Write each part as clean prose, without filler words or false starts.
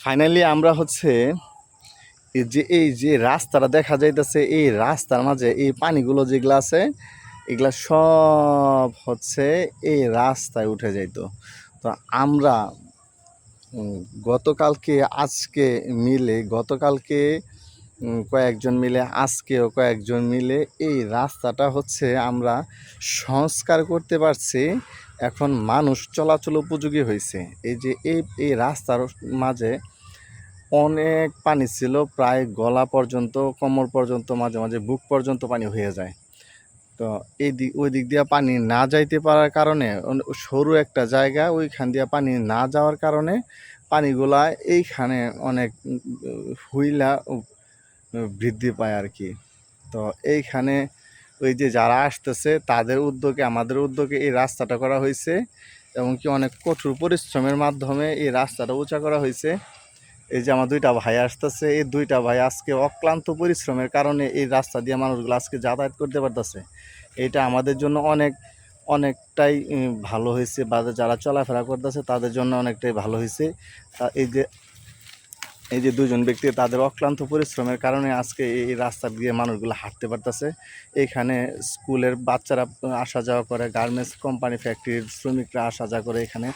Finally আমরা হচ্ছে এই যে রাস্তাটা দেখা যাইতেছে, এই রাস্তার মাঝে এই পানিগুলো যেগুলো আছে এগুলা সব হচ্ছে এই রাস্তায় উঠে যাইতো। তো আমরা গতকালকে আজকে মিলে কয়েকজন মিলে আজকেও কয়েকজন মিলে এই রাস্তাটা হচ্ছে আমরা সংস্কার করতে পারছি। এখন মানুষ চলাচল উপযোগী হয়েছে। এই যে এই রাস্তার মাঝে অনেক পানি ছিল, প্রায় গলা পর্যন্ত, কোমর পর্যন্ত, মাঝে মাঝে বুক পর্যন্ত পানি হয়ে যায়। তো ওই দিক দিয়ে পানি না যাইতে পারার কারণে, সরু একটা জায়গা, ওইখান দিয়ে পানি না যাওয়ার কারণে পানিগুলা এইখানে অনেক হুইলা বৃদ্ধি পায় আর কি। তো এইখানে ওই যে যারা আসতেছে তাদের উদ্যোগে, আমাদের উদ্যোগে এই রাস্তাটা করা হয়েছে, এবং কি অনেক কঠোর পরিশ্রমের মাধ্যমে এই রাস্তাটা উঁচা করা হয়েছে। এই যে আমার দুইটা ভাই আসতেছে, এই দুইটা ভাই আজকে অক্লান্ত পরিশ্রমের কারণে এই রাস্তা দিয়ে মানুষগুলো আজকে যাতায়াত করতে পারতেছে। এটা আমাদের জন্য অনেকটাই ভালো হয়েছে, বা যারা চলাফেরা করতেছে তাদের জন্য অনেকটাই ভালো হয়েছে। এই যে দুজন ব্যক্তি, তাদের অক্লান্ত পরিশ্রমের কারণে আজকে এই রাস্তা দিয়ে মানুষগুলো হাঁটতে পারতেছে। এইখানে স্কুলের বাচ্চারা আসা যাওয়া করে, গার্মেন্টস কোম্পানি, ফ্যাক্টরির শ্রমিকরা আসা যাওয়া করে এখানে,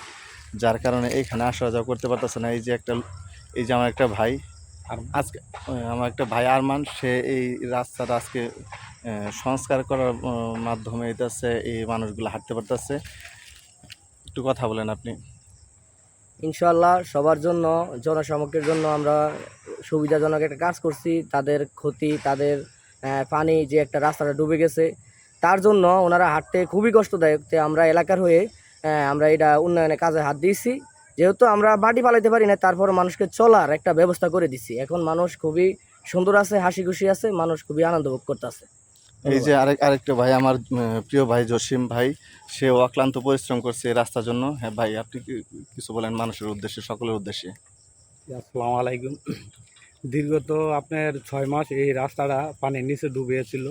যার কারণে এইখানে আসা যাওয়া করতে পারতেছে না। এই যে আমার একটা ভাই আরমান, সে এই রাস্তাটা আজকে সংস্কার করার মাধ্যমে এই মানুষগুলো হাঁটতে পারতেছে। একটু কথা বলেন আপনি। ইনশাআল্লাহ সবার জন্য, জনসমক্ষের জন্য আমরা সুবিধাজনক একটা কাজ করছি। তাদের ক্ষতি, তাদের পানি যে একটা রাস্তাটা ডুবে গেছে, তার জন্য ওনারা হাঁটতে খুবই কষ্টদায়ক। তো আমরা এলাকার হয়ে আমরা এটা উন্নয়নের কাজে হাত দিয়েছি। যেহেতু আমরা বাড়ি পালাইতে পারি না, তারপর মানুষকে চলার একটা ব্যবস্থা করে দিছি। এখন মানুষ খুবই সুন্দর আছে, হাসি খুশি আছে, মানুষ খুবই আনন্দ ভোগ করতেছে। এই যে আরেকটা ভাই, আমার প্রিয় ভাই জসিম ভাই, সে অক্লান্ত পরিশ্রম করছে এই রাস্তার জন্য। হ্যাঁ ভাই, আপনি কিছু বলেন মানুষের উদ্দেশ্যে, সকলের উদ্দেশ্যে। আসসালামু আলাইকুম। দীর্ঘত আপনার 6 মাস এই রাস্তাটা পানির নিচে ডুবিয়েছিল।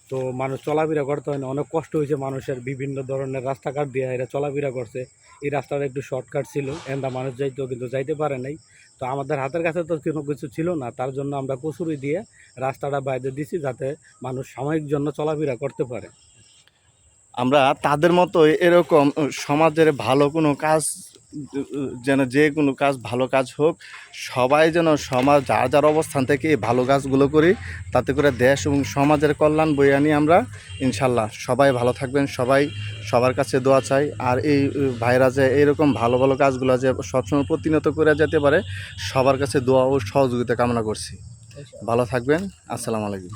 তো মানুষ চলাফেরা করতে হয় না, অনেক কষ্ট হয়েছে মানুষের। বিভিন্ন ধরনের রাস্তাঘাট দিয়ে এরা চলাফেরা করছে। এই রাস্তাটা একটু শর্টকাট ছিল, এন্দা মানুষ যাইতো, কিন্তু যাইতে পারে নাই। তো আমাদের হাতের কাছে তো কোনো কিছু ছিল না, তার জন্য আমরা কচুরি দিয়ে রাস্তাটা বাইরে দিছি, যাতে মানুষ সাময়িক জন্য চলাফেরা করতে পারে। আমরা তাদের মতো এরকম সমাজের ভালো কোনো কাজ, যেন যে কোনো কাজ, ভালো কাজ হোক, সবাই যেন সমাজ যার যার অবস্থান থেকে এই ভালো কাজগুলো করি, তাতে করে দেশ এবং সমাজের কল্যাণ বয়ে আনি আমরা। ইনশাল্লাহ সবাই ভালো থাকবেন, সবার কাছে দোয়া চাই। আর এই ভাইরা যে এরকম ভালো ভালো কাজগুলো যে সবসময় প্রতিনিয়ত করে যেতে পারে, সবার কাছে দোয়া ও সহযোগিতা কামনা করছি। ভালো থাকবেন। আসসালামু আলাইকুম।